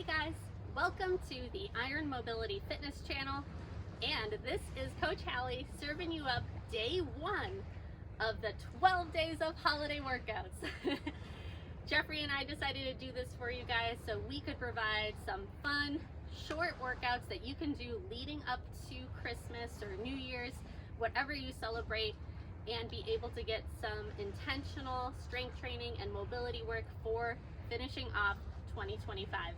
guys, welcome to the Iron Mobility Fitness channel, and this is Coach Hallie serving you up day one of the 12 days of holiday workouts. Jeffrey and I decided to do this for you guys so we could provide some fun, short workouts that you can do leading up to Christmas or New Year's, whatever you celebrate, and be able to get some intentional strength training and mobility work for finishing off 2025.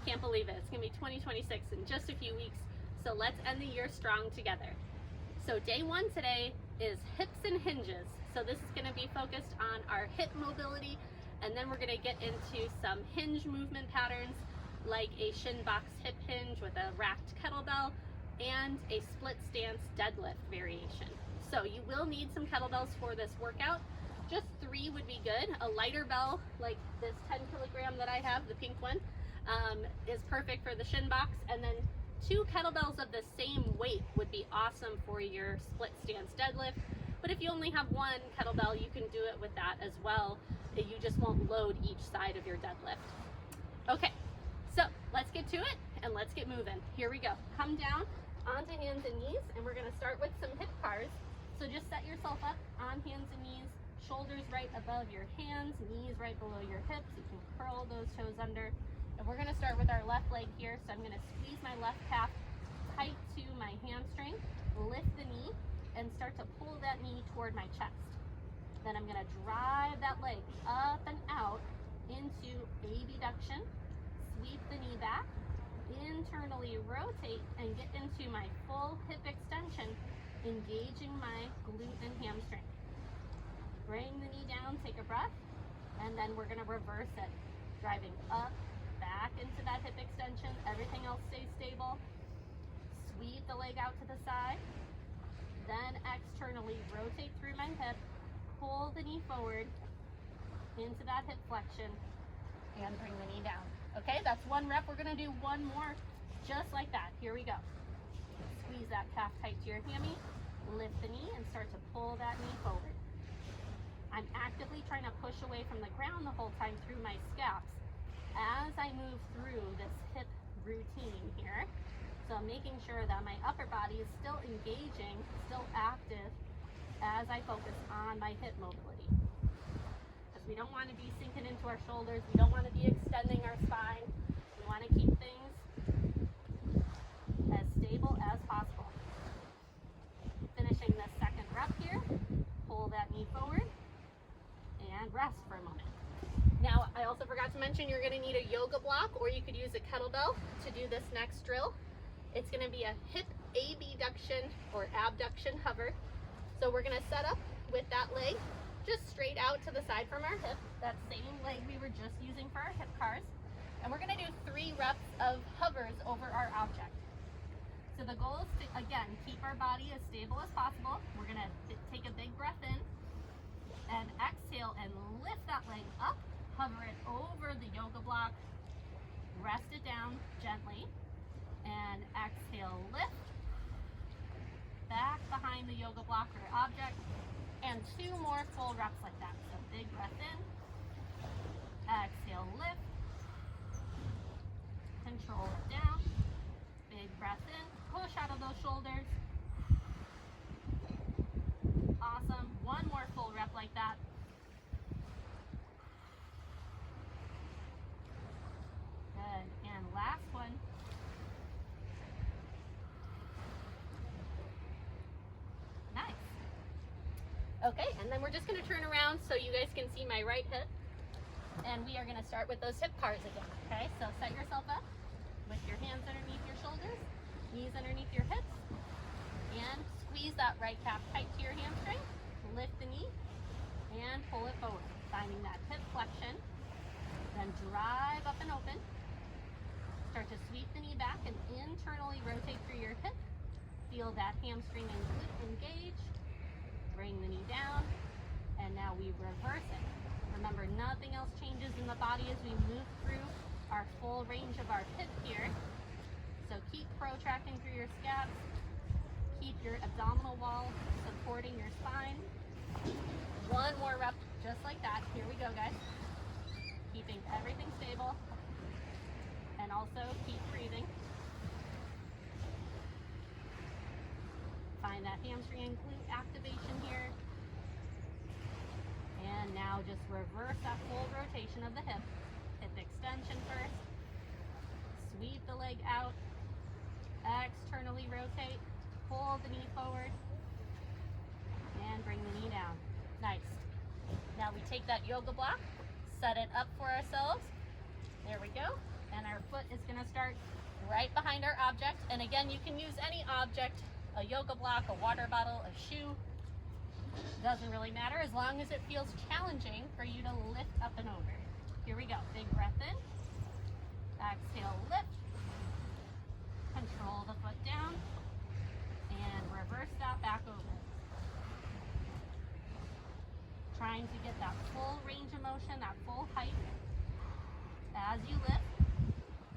Can't believe it. It's gonna be 2026 in just a few weeks. So let's end the year strong together. So day one today is hips and hinges. So this is gonna be focused on our hip mobility, and then we're gonna get into some hinge movement patterns like a shinbox hip hinge with a racked kettlebell and a split stance deadlift variation. So you will need some kettlebells for this workout. Just 3 would be good. A lighter bell like this 10 kilogram that I have, the pink one, is perfect for the shin box, and then 2 kettlebells of the same weight would be awesome for your split stance deadlift. But if you only have 1 kettlebell, you can do it with that as well. You just won't load each side of your deadlift. Okay, so let's get to it and let's get moving. Here we go. Come down onto hands and knees, and we're gonna start with some hip cars. So just set yourself up on hands and knees, shoulders right above your hands, knees right below your hips. You can curl those toes under. And we're gonna start with our left leg here. So I'm gonna squeeze my left calf tight to my hamstring, lift the knee, and start to pull that knee toward my chest. Then I'm gonna drive that leg up and out into abduction, sweep the knee back, internally rotate, and get into my full hip extension, engaging my glute and hamstring. Bring the knee down, take a breath, and then we're gonna reverse it, driving up, back into that hip extension. Everything else stays stable. Sweep the leg out to the side, then externally rotate through my hip, pull the knee forward into that hip flexion, and bring the knee down. Okay, that's 1 rep. We're gonna do 1 more just like that. Here we go. Squeeze that calf tight to your hammy, lift the knee, and start to pull that knee forward. I'm actively trying to push away from the ground the whole time through my scaps as I move through this hip routine here. So I'm making sure that my upper body is still engaging, still active as I focus on my hip mobility. Because we don't want to be sinking into our shoulders, we don't want to be extending our spine. We want to keep things as stable as possible. Finishing the 2nd rep here, pull that knee forward and rest for a moment. Now, I also forgot to mention you're going to need a yoga block, or you could use a kettlebell to do this next drill. It's going to be a hip abduction or abduction hover. So we're going to set up with that leg just straight out to the side from our hip, that same leg we were just using for our hip cars. And we're going to do 3 reps of hovers over our object. So the goal is to, again, keep our body as stable as possible. We're going to take a big breath in and exhale and lift that leg up, hover it over the yoga block, rest it down gently, and exhale, lift, back behind the yoga block or object, and 2 more full reps like that. So big breath in, exhale, lift, control it down, big breath in, push out of those shoulders. Awesome. 1 more full rep like that. Good. And last one. Nice. Okay, and then we're just going to turn around so you guys can see my right hip. And we are going to start with those hip cars again. Okay, so set yourself up with your hands underneath your shoulders, knees underneath your hips, and squeeze that right calf tight to your hamstring, lift the knee, and pull it forward, finding that hip flexion. Then drive up and open. Start to sweep the knee back and internally rotate through your hip. Feel that hamstring and glute engage. Bring the knee down, and now we reverse it. Remember, nothing else changes in the body as we move through our full range of our hip here. So keep protracting through your scaps. Keep your abdominal wall supporting your spine. 1 more rep just like that. Here we go, guys. Keeping everything stable. And and also keep breathing. Find that hamstring and glute activation here. And now just reverse that full rotation of the hip. Hip extension first. Sweep the leg out. Externally rotate. Pull the knee forward. And bring the knee down. Nice. Now we take that yoga block, set it up for ourselves. There we go. And our foot is going to start right behind our object. And again, you can use any object, a yoga block, a water bottle, a shoe. Doesn't really matter as long as it feels challenging for you to lift up and over. Here we go. Big breath in. Exhale, lift. Control the foot down. And reverse that back over. Trying to get that full range of motion, that full height. As you lift,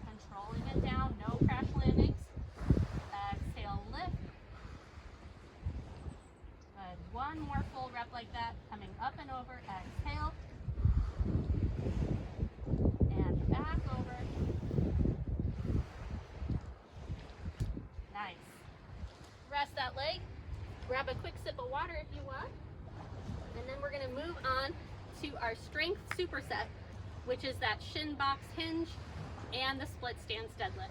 controlling it down, no crash landings. Exhale, lift. Good. One more full rep like that, coming up and over. Exhale. And back over. Nice. Rest that leg. Grab a quick sip of water if you want. And then we're going to move on to our strength superset, which is that shin box hinge and the split stance deadlift.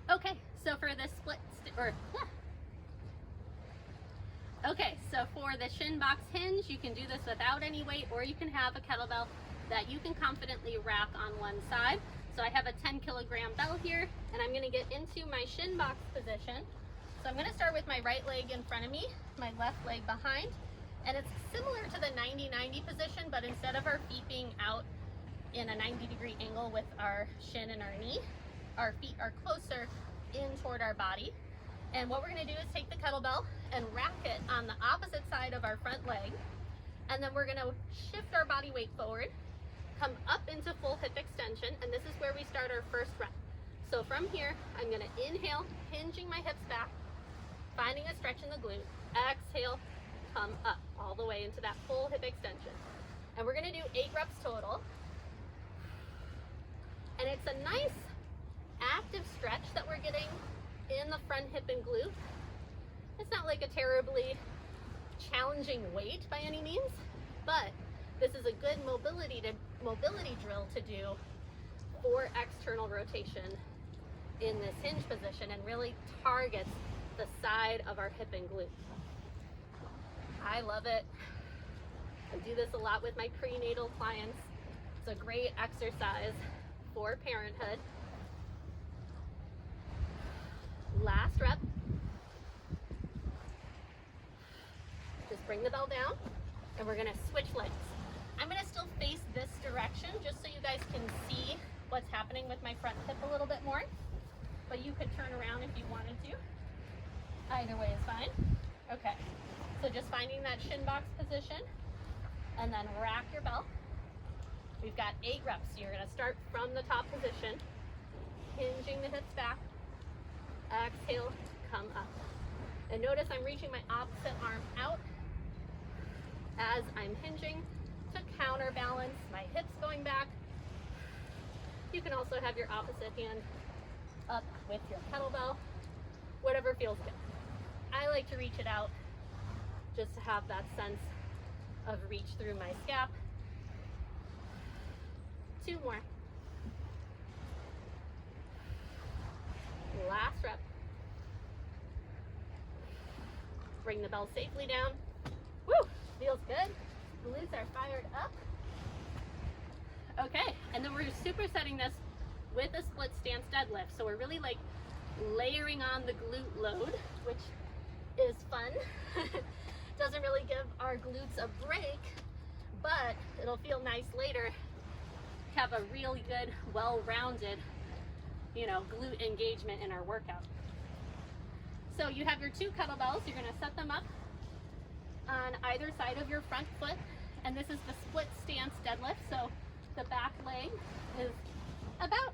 Okay, so for the for the shin box hinge, you can do this without any weight, or you can have a kettlebell that you can confidently rack on one side. So I have a 10-kilogram bell here, and I'm going to get into my shin box position. So I'm going to start with my right leg in front of me, my left leg behind, and it's similar to the 90-90 position, but instead of our feet being out in a 90-degree angle with our shin and our knee, our feet are closer in toward our body. And what we're going to do is take the kettlebell and rack it on the opposite side of our front leg, and then we're going to shift our body weight forward, come up into full hip extension, and this is where we start our first rep. So from here, I'm going to inhale, hinging my hips back, finding a stretch in the glute, exhale, come up all the way into that full hip extension. And we're going to do 8 reps total. And it's a nice active stretch that we're getting in the front hip and glute. It's not like a terribly challenging weight by any means, but this is a good mobility drill to do for external rotation in this hinge position, and really targets the side of our hip and glute. I love it. I do this a lot with my prenatal clients. It's a great exercise for parenthood. Last rep. Just bring the bell down, and we're gonna switch legs. I'm gonna still face this direction just so you guys can see what's happening with my front hip a little bit more, but you could turn around if you wanted to. Either way is fine. Okay, so just finding that shin box position, and then rack your bell. We've got 8 reps. So you're gonna start from the top position, hinging the hips back. Exhale, come up. And notice I'm reaching my opposite arm out as I'm hinging to counterbalance my hips going back. You can also have your opposite hand up with your kettlebell, whatever feels good. I like to reach it out just to have that sense of reach through my scap. 2 more. Last rep. Bring the bell safely down. Woo! Feels good. Glutes are fired up. Okay, and then we're supersetting this with a split stance deadlift. So we're really like layering on the glute load, which is fun. Doesn't really give our glutes a break, but it'll feel nice later to have a really good, well-rounded, glute engagement in our workout. So you have your 2 kettlebells. You're going to set them up on either side of your front foot, and this is the split stance deadlift. So the back leg is about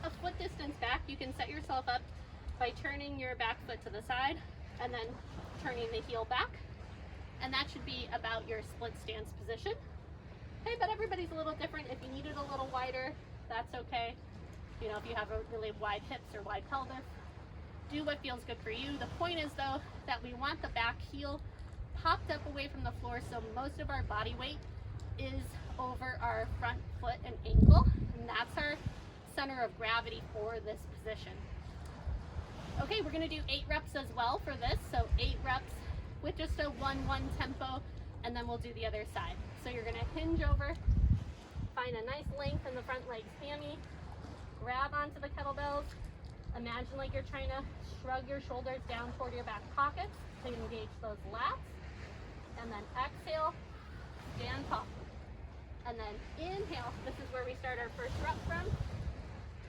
a foot distance back. You can set yourself up by turning your back foot to the side and then turning the heel back, and that should be about your split stance position. Okay, but everybody's a little different. If you need it a little wider, that's okay. You know, if you have a really wide hips or wide pelvis, do what feels good for you. The point is though that we want the back heel popped up away from the floor, so most of our body weight is over our front foot and ankle, and that's our center of gravity for this position. Okay, we're gonna do 8 reps as well for this. So 8 reps with just a 1-1 tempo, and then we'll do the other side. So you're gonna hinge over, find a nice length in the front leg's hammy, grab onto the kettlebells, imagine like you're trying to shrug your shoulders down toward your back pockets to engage those lats, and then exhale, stand tall. And then inhale, this is where we start our first rep from.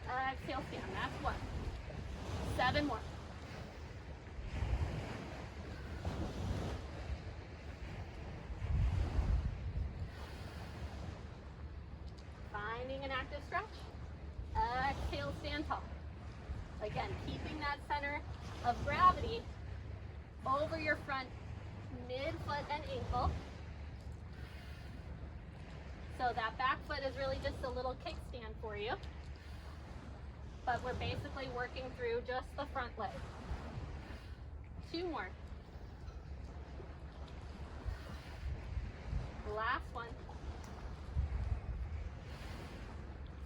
Exhale, stand, that's 1. 7 more. Finding an active stretch. Exhale, stand tall. Again, keeping that center of gravity over your front mid-foot and ankle. So that back foot is really just a little kickstand for you. But we're basically working through just the front leg. 2 more. Last one.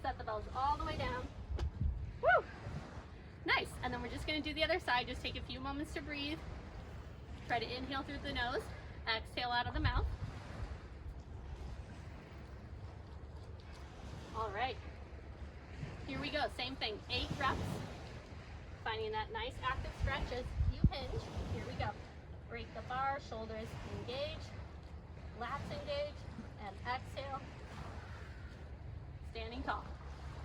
Set the bells all the way down. Woo! Nice. And then we're just going to do the other side. Just take a few moments to breathe. Try to inhale through the nose. Exhale out of the mouth. All right. Here we go, same thing, 8 reps. Finding that nice active stretch as you hinge. Here we go. Break the bar, shoulders engage, lats engage, and exhale. Standing tall.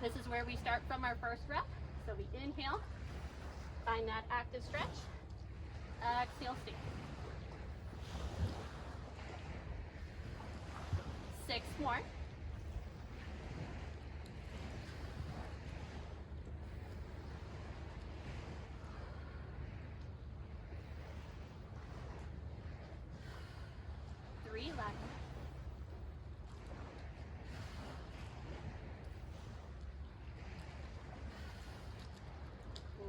This is where we start from our first rep. So we inhale, find that active stretch, exhale, stand. 6 more. Left.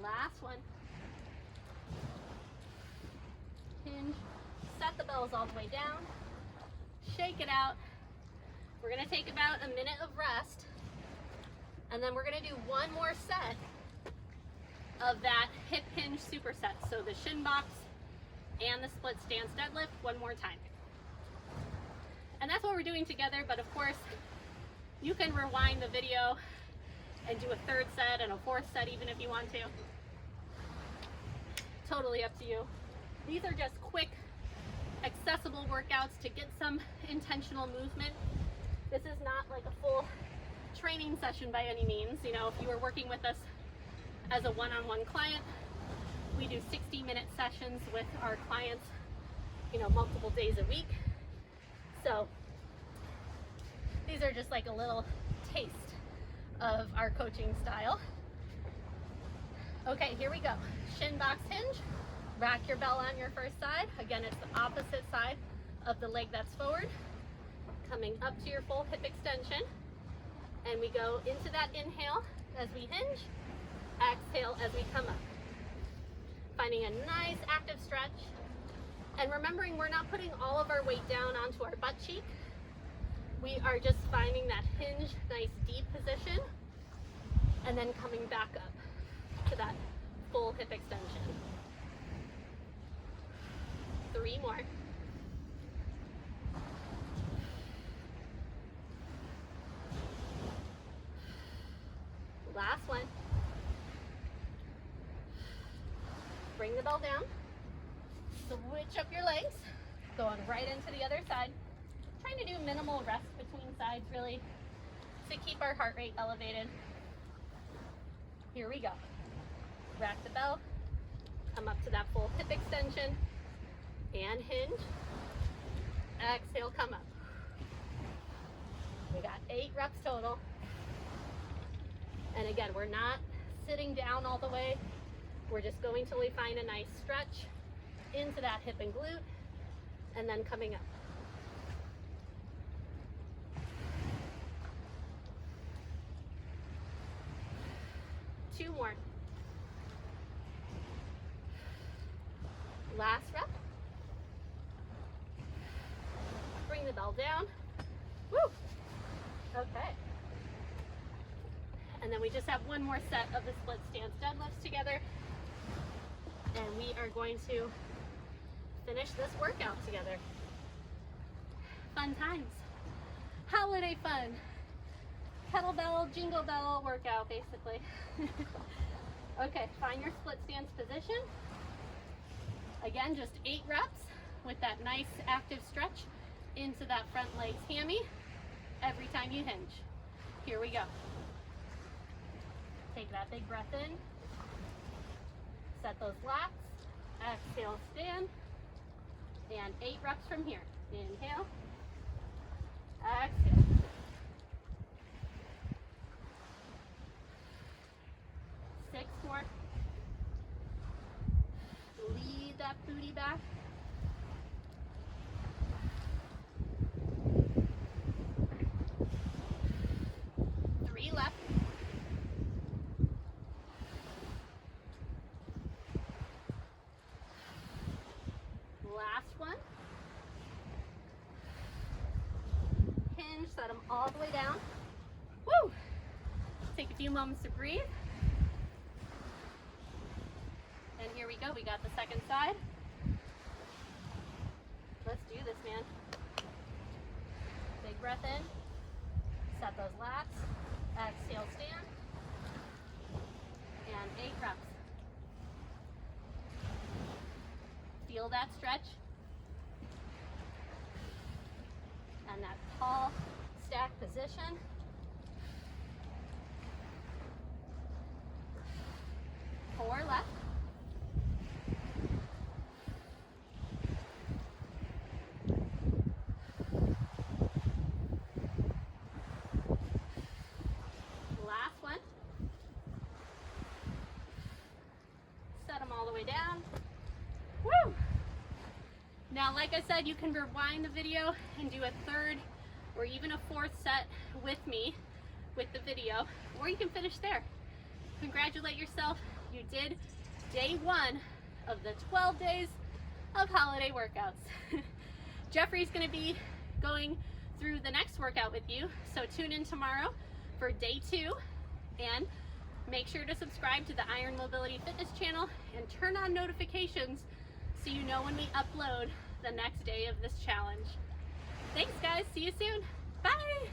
Last one. Hinge. Set the bells all the way down. Shake it out. We're going to take about a minute of rest. And then we're going to do one more set of that hip hinge superset. So the shin box and the split stance deadlift one more time. And that's what we're doing together, but of course, you can rewind the video and do a 3rd set and a 4th set even if you want to. Totally up to you. These are just quick, accessible workouts to get some intentional movement. This is not like a full training session by any means. You know, if you were working with us as a one-on-one client, we do 60-minute sessions with our clients, you know, multiple days a week. So these are just like a little taste of our coaching style. Okay, here we go. Shin box hinge. Rack your bell on your first side. Again, it's the opposite side of the leg that's forward. Coming up to your full hip extension. And we go into that inhale as we hinge. Exhale as we come up. Finding a nice active stretch. And remembering we're not putting all of our weight down onto our butt cheek. We are just finding that hinge, nice deep position, and then coming back up to that full hip extension. 3 more. Last one. Bring the bell down. Switch up your legs, going right into the other side. Trying to do minimal rest between sides really to keep our heart rate elevated. Here we go. Rack the bell, come up to that full hip extension and hinge. Exhale, come up. We got 8 reps total. And again, we're not sitting down all the way. We're just going till we find a nice stretch into that hip and glute, and then coming up. Two more. Last rep. Bring the bell down. Woo! Okay. And then we just have one more set of the split stance deadlifts together. And we are going to finish this workout together. Fun times. Holiday fun. Kettlebell, jingle bell workout, basically. Okay, find your split stance position. Again, just 8 reps with that nice active stretch into that front leg's hammy every time you hinge. Here we go. Take that big breath in. Set those lats. Exhale, stand. And 8 reps from here. Inhale. Exhale. Six more. Lead that booty back. Three left. Last one. Hinge, set them all the way down. Woo! Take a few moments to breathe. And here we go, we got the second side. Let's do this, man. Big breath in. Set those lats. Exhale, stand. And 8 reps. Feel that stretch. And that tall stack position. Four left. Last one. Set them all the way down. Woo! Now, like I said, you can rewind the video and do a third or even a fourth set with me with the video, or you can finish there. Congratulate yourself. You did day 1 of the 12 days of holiday workouts. Jeffrey's going to be going through the next workout with you, so tune in tomorrow for day 2, and make sure to subscribe to the Iron Mobility Fitness channel and turn on notifications so you know when we upload the next day of this challenge. Thanks guys, see you soon. Bye!